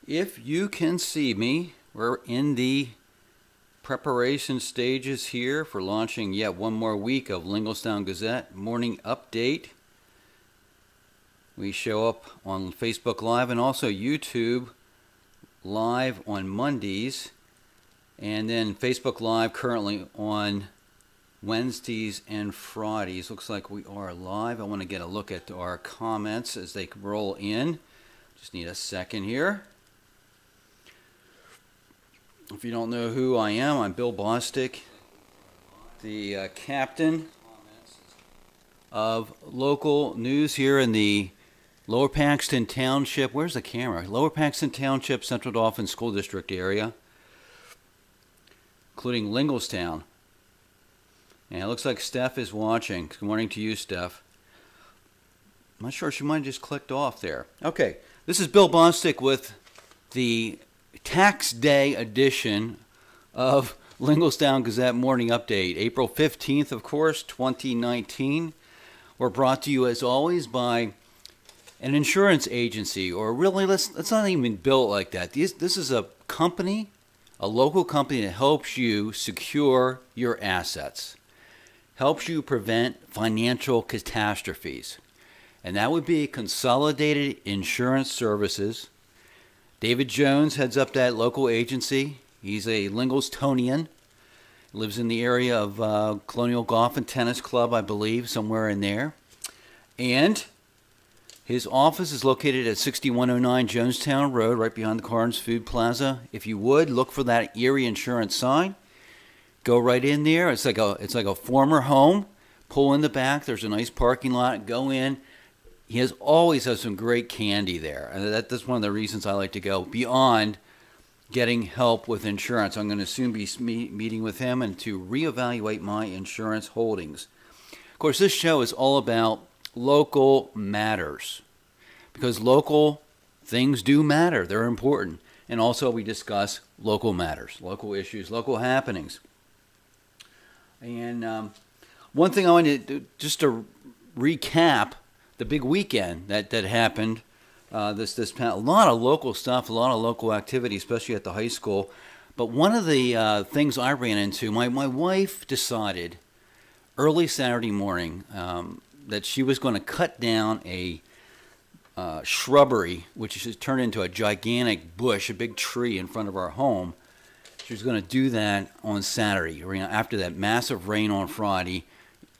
If you can see me, we're in the preparation stages here for launching yet one more week of Linglestown Gazette morning update. We show up on Facebook Live and also YouTube Live on Mondays, and then Facebook Live currently on Wednesdays and Fridays. Looks like we are live. I want to get a look at our comments as they roll in. Just need a second here. If you don't know who I am, I'm Bill Bostick, the captain of local news here in the Lower Paxton Township. Where's the camera? Lower Paxton Township, Central Dauphin School District area, including Linglestown. And it looks like Steph is watching. Good morning to you, Steph. I'm not sure. She might have just clicked off there. Okay, this is Bill Bostick with the Tax Day edition of Linglestown Gazette Morning Update. April 15th, of course, 2019. We're brought to you, as always, by an insurance agency, or really, let's not even built like that. This is a company, a local company that helps you secure your assets, helps you prevent financial catastrophes. And that would be Consolidated Insurance Services. David Jones heads up that local agency. He's a Lingostonian. Lives in the area of Colonial Golf and Tennis Club, I believe, somewhere in there. And his office is located at 6109 Jonestown Road, right behind the Carnes Food Plaza. If you would, look for that Erie Insurance sign. Go right in there. It's like a former home. Pull in the back. There's a nice parking lot. Go in. He always has some great candy there. And that's one of the reasons I like to go beyond getting help with insurance. I'm going to soon be meeting with him and to reevaluate my insurance holdings. Of course, this show is all about local matters, because local things do matter. They're important. And also we discuss local matters, local issues, local happenings. And one thing I wanted to just to recap the big weekend that happened this past. A lot of local stuff, a lot of local activity, especially at the high school. But one of the things I ran into, my wife decided early Saturday morning that she was going to cut down a shrubbery, which has turned into a gigantic bush, a big tree in front of our home. She was going to do that on Saturday, after that massive rain on Friday.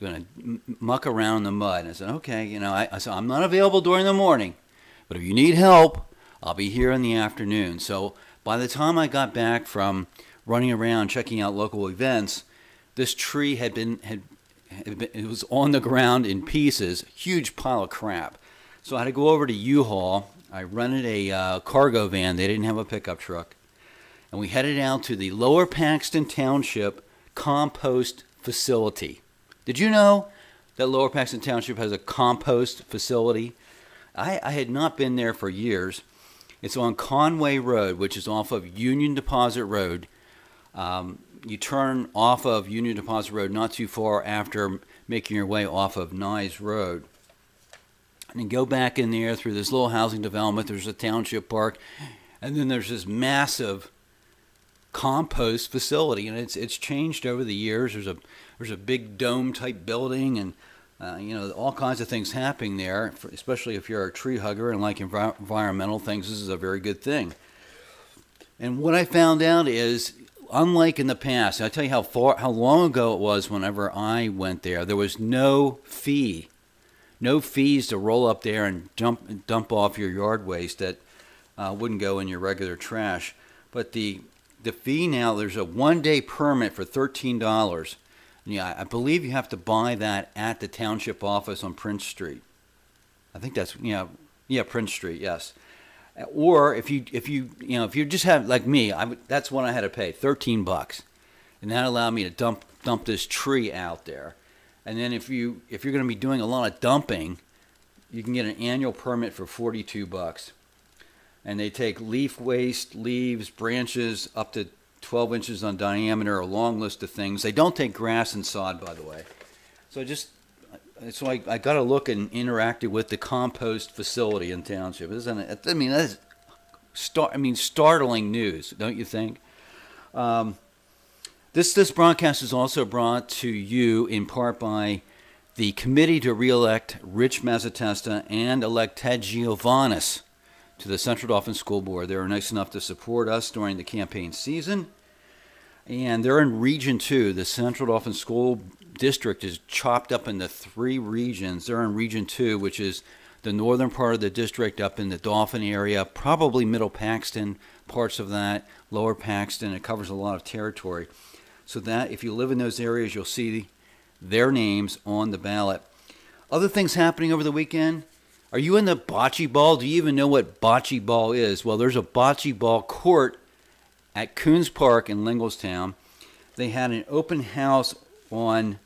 Going to muck around in the mud. And I said, okay, I said, I'm not available during the morning, but if you need help, I'll be here in the afternoon. So by the time I got back from running around checking out local events, this tree it was on the ground in pieces, huge pile of crap. So I had to go over to U-Haul. I rented a cargo van. They didn't have a pickup truck. And we headed out to the Lower Paxton Township compost facility. Did you know that Lower Paxton Township has a compost facility? I had not been there for years. It's on Conway Road, which is off of Union Deposit Road. You turn off of Union Deposit Road not too far after making your way off of Nyes Road. And then go back in there through this little housing development. There's a township park. And then there's this massive compost facility, and it's changed over the years. There's a big dome type building, and all kinds of things happening there. Especially if you're a tree hugger and like environmental things, this is a very good thing. And what I found out is, unlike in the past, I'll tell you how long ago it was. Whenever I went there, there was no fees to roll up there and dump off your yard waste that wouldn't go in your regular trash. But the fee now, there's a one-day permit for $13. Yeah, I believe you have to buy that at the township office on Prince Street. I think that's Prince Street, yes. Or if you just have, like me, that's what I had to pay, $13, and that allowed me to dump this tree out there. And then if you're going to be doing a lot of dumping, you can get an annual permit for $42. And they take leaf waste, leaves, branches up to 12 inches on diameter, a long list of things. They don't take grass and sod, by the way. So I got to look and interacted with the compost facility in township. Isn't it? I mean, that is startling news, don't you think? This broadcast is also brought to you in part by the committee to re-elect Rich Mazzatesta and elect Ted Giovannis to the Central Dauphin School Board. They were nice enough to support us during the campaign season. And they're in Region 2. The Central Dauphin School District is chopped up into 3 regions. They're in Region 2, which is the northern part of the district up in the Dauphin area, probably Middle Paxton, parts of that, Lower Paxton. It covers a lot of territory. So that if you live in those areas, you'll see their names on the ballot. Other things happening over the weekend. Are you in the bocce ball? Do you even know what bocce ball is? Well, there's a bocce ball court at Coons Park in Linglestown. They had an open house on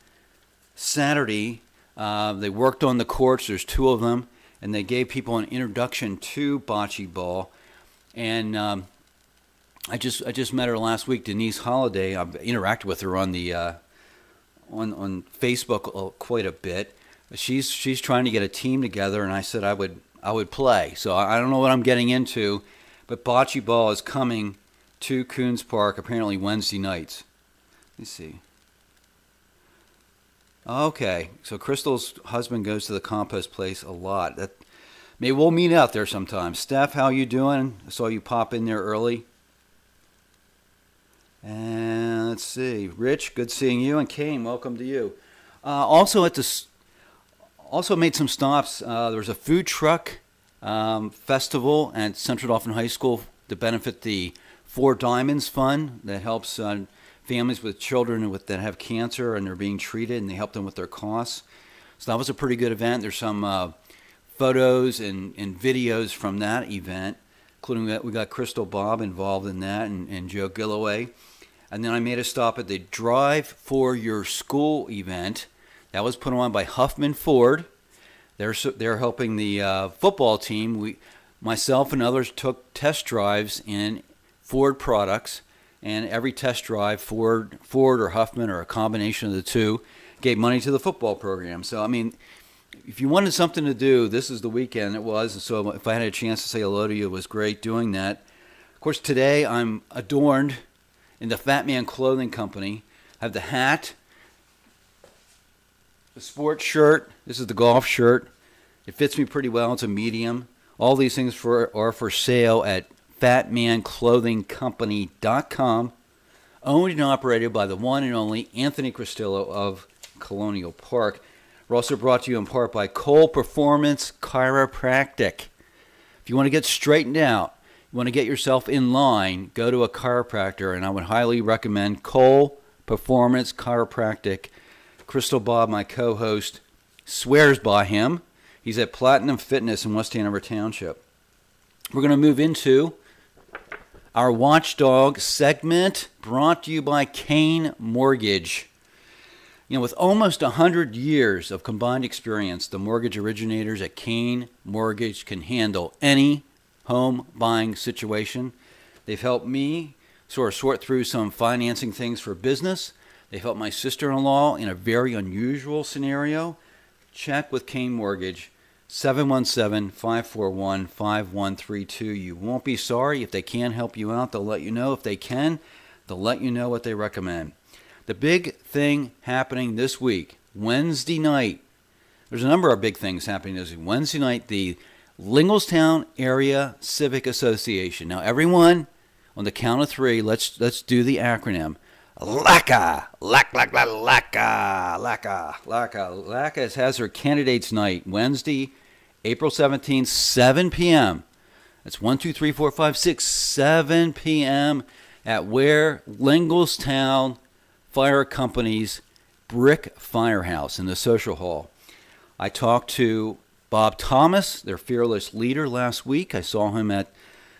Saturday. They worked on the courts. There's 2 of them. And they gave people an introduction to bocce ball. And I just met her last week, Denise Holliday. I've interacted with her on the on Facebook quite a bit. She's trying to get a team together, and I said I would play. So I don't know what I'm getting into, but bocce ball is coming to Coons Park apparently Wednesday nights. Let me see. Okay, so Crystal's husband goes to the compost place a lot. Maybe we'll meet out there sometime. Steph, how you doing? I saw you pop in there early. And let's see, Rich, good seeing you, and Kane, welcome to you. Also made some stops. There was a food truck festival at Central Dauphin High School to benefit the 4 Diamonds Fund that helps families with children that have cancer and they're being treated, and they help them with their costs. So that was a pretty good event. There's some photos and videos from that event, including that we got Crystal Bob involved in that, and Joe Gilloway. And then I made a stop at the Drive for Your School event. That was put on by Huffman Ford. They're helping the football team. Myself and others took test drives in Ford products, and every test drive, Ford or Huffman or a combination of the 2, gave money to the football program. So, I mean, if you wanted something to do, this is the weekend. It was. And so if I had a chance to say hello to you, it was great doing that. Of course, today I'm adorned in the Fat Man Clothing Company. I have the hat, the sports shirt. This is the golf shirt. It fits me pretty well. It's a medium. All these things are for sale at fatmanclothingcompany.com, owned and operated by the one and only Anthony Cristillo of Colonial Park. We're also brought to you in part by Cole Performance Chiropractic. If you want to get straightened out, you want to get yourself in line, go to a chiropractor, and I would highly recommend Cole Performance Chiropractic. Crystal Bob, my co-host, swears by him. He's at Platinum Fitness in West Hanover Township. We're going to move into our Watchdog segment, brought to you by Kane Mortgage. You know, with almost 100 years of combined experience, the mortgage originators at Kane Mortgage can handle any home buying situation. They've helped me sort through some financing things for business. They've helped my sister-in-law in a very unusual scenario. Check with Kane Mortgage, 717-541-5132. You won't be sorry. If they can help you out, they'll let you know. If they can, they'll let you know what they recommend. The big thing happening this week, Wednesday night, there's a number of big things happening this week. Wednesday night, the Linglestown Area Civic Association. Now, everyone, on the count of 3, let's do the acronym. LACA, LACA has her candidates night Wednesday, April 17th, 7 p.m. That's 1, 2, 3, 4, 5, 6, 7 p.m. at where Linglestown Fire Company's Brick Firehouse in the social hall. I talked to Bob Thomas, their fearless leader, last week. I saw him at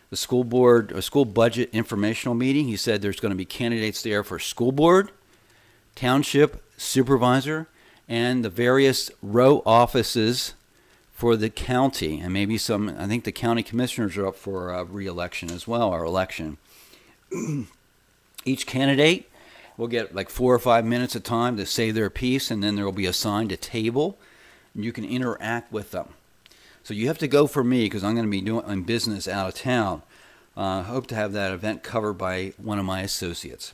the school board, a school budget informational meeting. He said there's going to be candidates there for school board, township supervisor, and the various row offices for the county, and maybe some. I think the county commissioners are up for re-election as well, or election. Each candidate will get like 4 or 5 minutes of time to say their piece, and then there will be assigned a table, and you can interact with them. So you have to go for me because I'm going to be doing business out of town. Hope to have that event covered by one of my associates.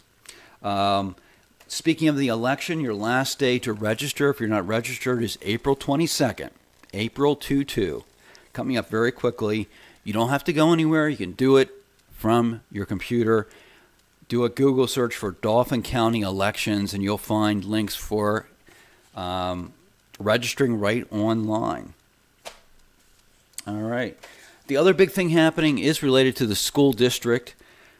Speaking of the election, your last day to register, if you're not registered, is April 22nd. April 22. Coming up very quickly. You don't have to go anywhere. You can do it from your computer. Do a Google search for Dauphin County elections, and you'll find links for registering right online. All right. The other big thing happening is related to the school district.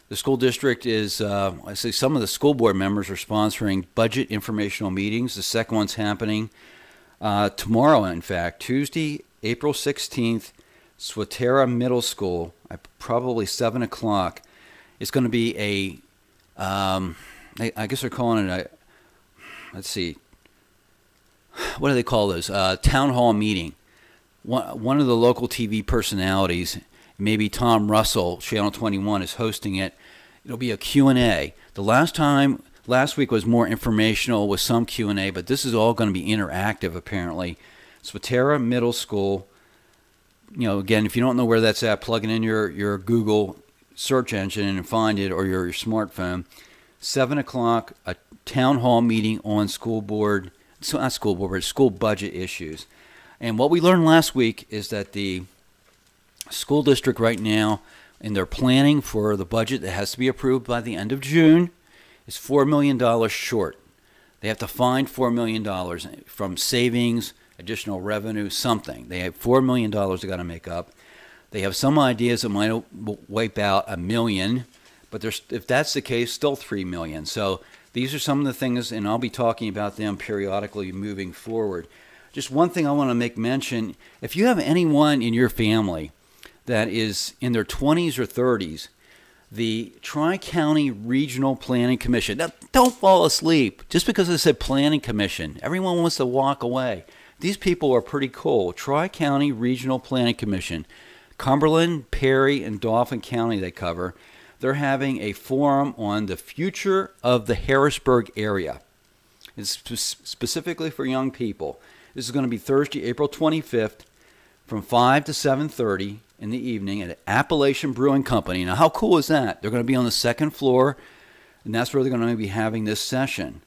The school district is, I say some of the school board members are sponsoring budget informational meetings. The second one's happening tomorrow, in fact, Tuesday, April 16th, Swatera Middle School, probably 7 o'clock. It's going to be I guess they're calling it let's see, what do they call those? Town hall meeting. One of the local TV personalities, maybe Tom Russell, Channel 21, is hosting it. It'll be a Q&A. Last week was more informational with some Q&A, but this is all going to be interactive, apparently. Swatera Middle School. Again, if you don't know where that's at, plug it in your Google search engine and find it, or your smartphone. 7 o'clock, a town hall meeting on school budget issues. And what we learned last week is that the school district right now, in their planning for the budget that has to be approved by the end of June, is $4 million short. They have to find $4 million from savings, additional revenue, something. They have $4 million they got to make up. They have some ideas that might wipe out $1 million, but if that's the case, still $3 million. So these are some of the things, and I'll be talking about them periodically moving forward. Just one thing I want to make mention, if you have anyone in your family that is in their 20s or 30s, the Tri-County Regional Planning Commission. Now, don't fall asleep. Just because I said Planning Commission, everyone wants to walk away. These people are pretty cool. Tri-County Regional Planning Commission. Cumberland, Perry, and Dauphin County they cover. They're having a forum on the future of the Harrisburg area. It's specifically for young people. This is going to be Thursday, April 25th, from 5 to 7:30 in the evening at Appalachian Brewing Company. Now, how cool is that? They're going to be on the second floor, and that's where they're going to be having this session.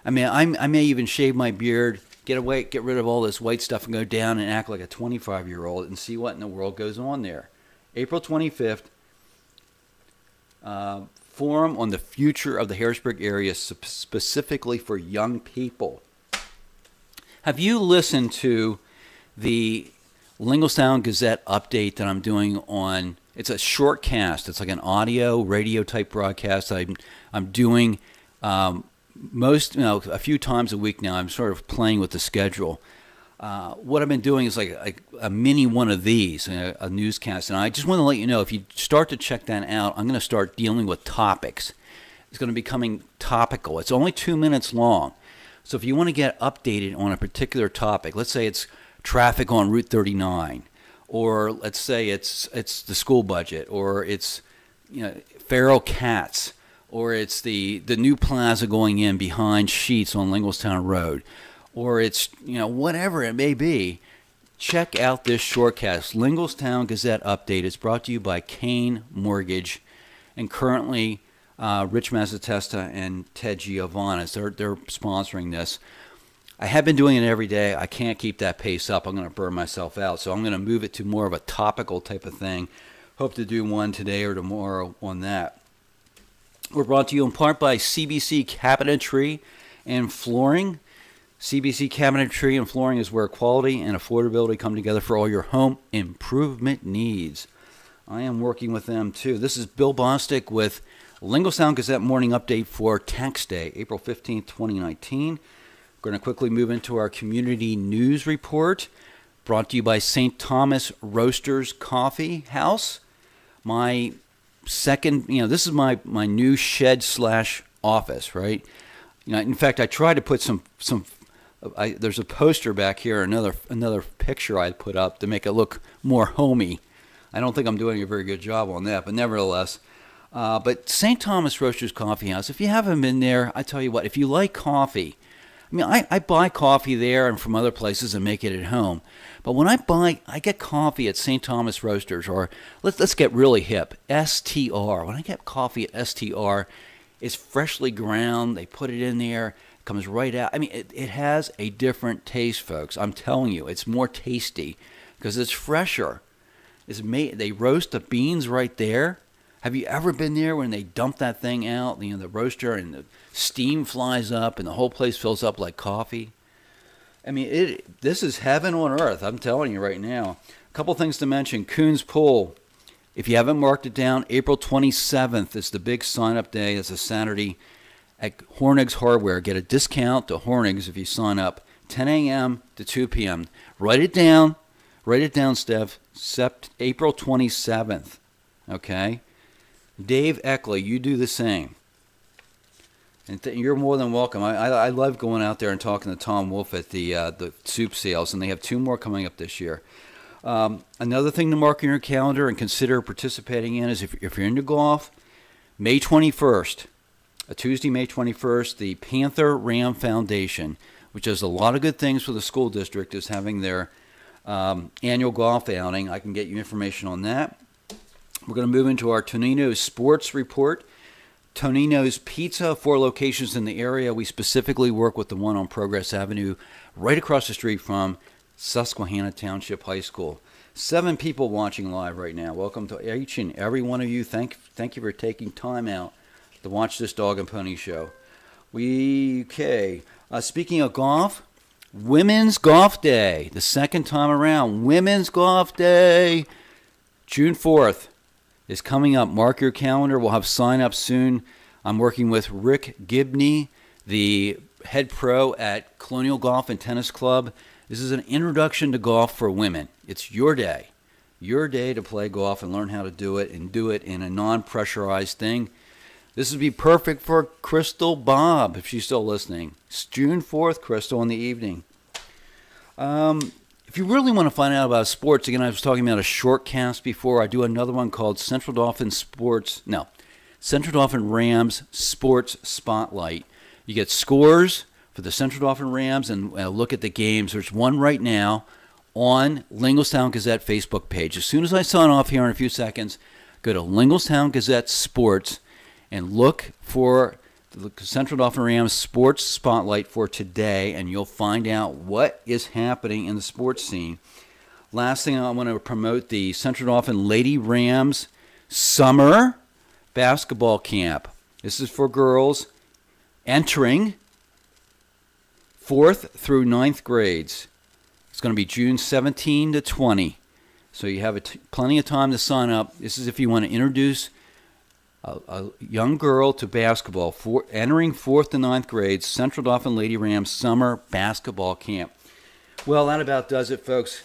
I mean, I may even shave my beard, get rid of all this white stuff, and go down and act like a 25-year-old and see what in the world goes on there. April 25th, forum on the future of the Harrisburg area, specifically for young people. Have you listened to the Linglestown Gazette update that I'm doing on? It's a short cast. It's like an audio, radio type broadcast I'm doing a few times a week now. I'm sort of playing with the schedule. What I've been doing is like a mini one of these, a newscast. And I just want to let you know, if you start to check that out, I'm going to start dealing with topics. It's going to be becoming topical. It's only 2 minutes long. So if you want to get updated on a particular topic, let's say it's traffic on Route 39, or let's say it's the school budget, or it's feral cats, or it's the new plaza going in behind Sheets on Linglestown Road, or it's whatever it may be, check out this shortcast. Linglestown Gazette update is brought to you by Kane Mortgage, and currently Rich Mazzatesta and Ted Giovannis. They're sponsoring this. I have been doing it every day. I can't keep that pace up. I'm going to burn myself out. So I'm going to move it to more of a topical type of thing. Hope to do one today or tomorrow on that. We're brought to you in part by CBC Cabinetry and Flooring. CBC Cabinetry and Flooring is where quality and affordability come together for all your home improvement needs. I am working with them too. This is Bill Bostick with Linglestown Gazette Morning Update for Tax Day, April 15th, 2019. We're going to quickly move into our community news report, brought to you by St. Thomas Roasters Coffee House. My second, this is my new shed / office, right? In fact, I tried to put some there's a poster back here, another picture I put up to make it look more homey. I don't think I'm doing a very good job on that, but nevertheless. But St. Thomas Roasters Coffee House, if you haven't been there, I tell you what, if you like coffee, I mean, I buy coffee there and from other places and make it at home. But when I get coffee at St. Thomas Roasters, or let's get really hip, STR. When I get coffee at STR, it's freshly ground. They put it in there. It comes right out. I mean, it has a different taste, folks. I'm telling you, it's more tasty because it's fresher. They roast the beans right there. Have you ever been there when they dump that thing out, the roaster, and the steam flies up and the whole place fills up like coffee? I mean, this is heaven on earth, I'm telling you right now. A couple things to mention. Coons Pool, if you haven't marked it down, April 27th is the big sign-up day. It's a Saturday at Hornig's Hardware. Get a discount to Hornig's if you sign up, 10 a.m. to 2 p.m. Write it down. Write it down, Steph. April 27th, okay? Dave Eckley, you do the same. And you're more than welcome. I love going out there and talking to Tom Wolf at the soup sales, and they have 2 more coming up this year. Another thing to mark in your calendar and consider participating in is if you're into golf, May 21st, a Tuesday, May 21st, the Panther Ram Foundation, which does a lot of good things for the school district, is having their annual golf outing. I can get you information on that. We're going to move into our Tonino's Sports Report. Tonino's Pizza, 4 locations in the area. We specifically work with the one on Progress Avenue, right across the street from Susquehanna Township High School. 7 people watching live right now. Welcome to each and every one of you. Thank you for taking time out to watch this Dog and Pony Show. Speaking of golf, Women's Golf Day, the second time around. Women's Golf Day, June 4th. Is coming up. Mark your calendar. We'll have sign-ups soon. I'm working with Rick Gibney, the head pro at Colonial Golf and Tennis Club. This is an introduction to golf for women. It's your day. Your day to play golf and learn how to do it, and do it in a non-pressurized thing. This would be perfect for Crystal Bob, if she's still listening. It's June 4th, Crystal, in the evening. If you really want to find out about sports, again, I was talking about a short cast before. I do another one called Central Dauphin Rams Sports Spotlight. You get scores for the Central Dauphin Rams and look at the games. There's one right now on Linglestown Gazette Facebook page. As soon as I sign off here in a few seconds, go to Linglestown Gazette Sports and look for the Central Dauphin Rams Sports Spotlight for today, and you'll find out what is happening in the sports scene. Last thing, I want to promote the Central Dauphin Lady Rams Summer Basketball Camp. This is for girls entering 4th through 9th grades. It's going to be June 17 to 20. So you have plenty of time to sign up. This is if you want to introduce a young girl to basketball, entering 4th to 9th grades, Central Dauphin Lady Rams Summer Basketball Camp. Well, that about does it, folks.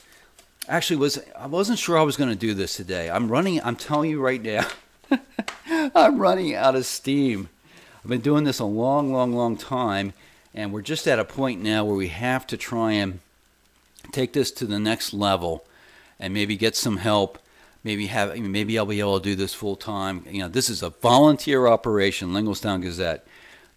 Actually, I wasn't sure I was going to do this today. I'm telling you right now, I'm running out of steam. I've been doing this a long, long, long time, and we're just at a point now where we have to try and take this to the next level and maybe get some help. Maybe I'll be able to do this full time. This is a volunteer operation, Linglestown Gazette,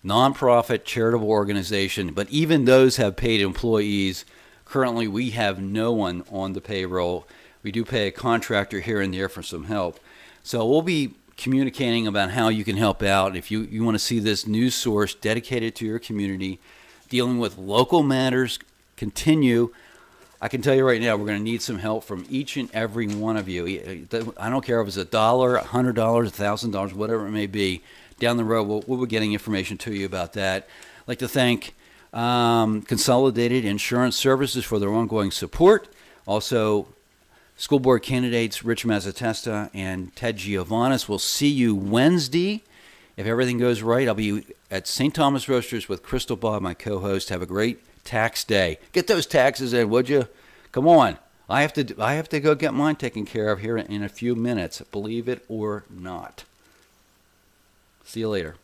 nonprofit charitable organization. But even those have paid employees. Currently, we have no one on the payroll. We do pay a contractor here and there for some help. So we'll be communicating about how you can help out. If you want to see this news source dedicated to your community, dealing with local matters, continue. I can tell you right now, we're going to need some help from each and every one of you. I don't care if it's $1, $100, $1,000, whatever it may be. Down the road, we'll be getting information to you about that. I'd like to thank Consolidated Insurance Services for their ongoing support. Also, school board candidates Rich Mazzatesta and Ted Giovannis. We'll see you Wednesday. If everything goes right, I'll be at St. Thomas Roasters with Crystal Bob, my co-host. Have a great tax day. Get those taxes in, would you? Come on. I have to go get mine taken care of here in a few minutes, believe it or not. See you later.